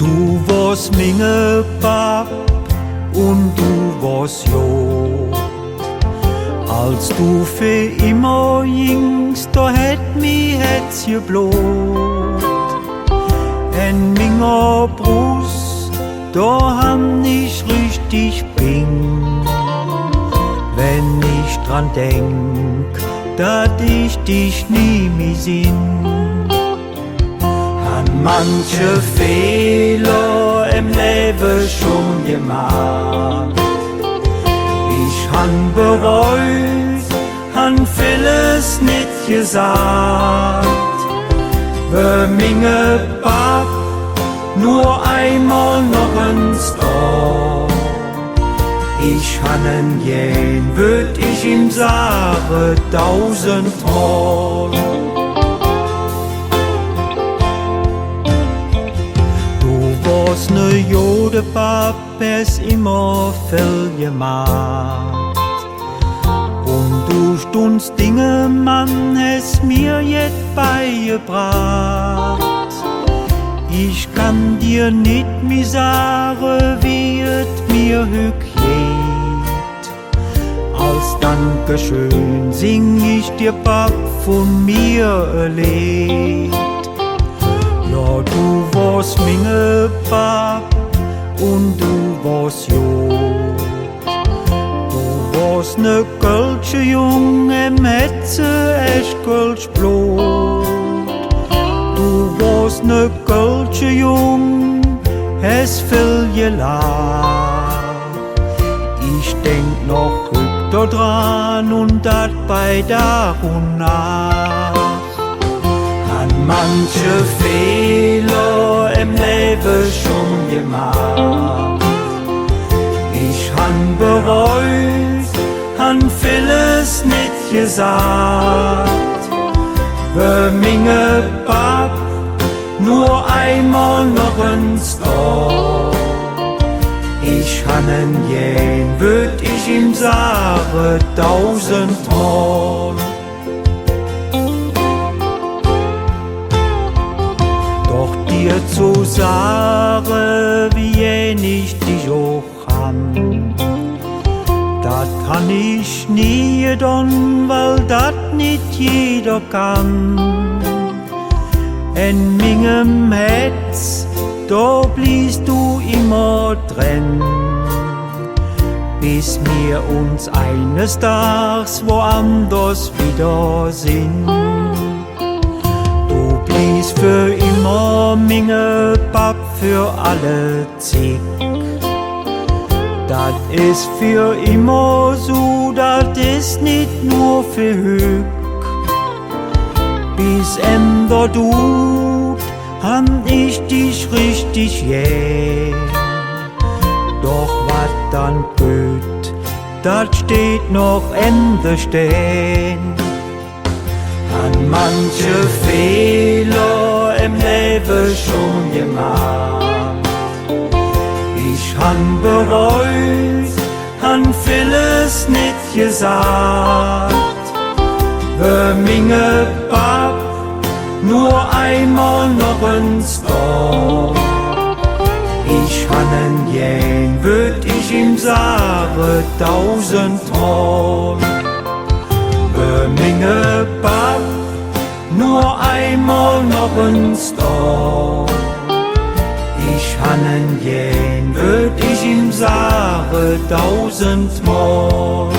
Du warst minge Pap und du warst jo. Als du für immer gingst, da hätt mi Herz geblot. In minger Brust, da ham ich richtig Bing. Wenn ich dran denk, dat ich dich nie mehr sinn. Han manche Fehler im Leben schon gemacht. Ich han bereut, han vieles nicht gesagt. Wir minge Pap nur einmal noch ins Ohr. Ich hannen jen, würd ich ihm sagen, 1000-mal. Du warst ne Jode, Pap, es immer viel gemacht. Und du stundst Dinge, Mann, es mir jet beigebracht. Ich kann dir nicht mehr sagen, wie es mir hück geht. Als Dankeschön sing ich dir, Pap, von mir ein Lied. Ja, du warst minge Pap und du warst Jod. Du warst ne Kölsche Jung, im Hetze echt Kölsch Blut. Du warst ne Kölsche Jung, es viel gelacht. Ich denk noch rück dran und dat bei Tag und Nacht. Han manche Fehler im Leben schon gemacht. Ich han bereut, han vieles nicht gesagt. Wir minge Pap nur einmal noch ins Ohr. Ich hannen jen, würd ich ihm sagen, 1000-mal. Doch dir zu sagen, wie jen ich dich auch han, dat kann ich nie don, weil dat nicht jeder kann. In mingem Herz, da bliest du immer drin, bis wir uns eines Tages woanders wiedersehen. Du bliest für immer minge Pap für alle Zick. Dat is für immer so, dat is nicht nur für Hück. Bis Ende tut, han ich dich richtig jäh. Doch wat dann gut, dat steht noch Ende stehen. Han manche Fehler im Leben schon gemacht. Ich han bereut, han vieles nicht gesagt. Wir minge Pap nur einmal noch ins Ohr. Ich hannen jen, würd ich ihm sagen, 1000-mal. Wir minge Pap nur einmal noch ins Ohr. Ich hannen jen, würd ich ihm sagen, 1000-mal.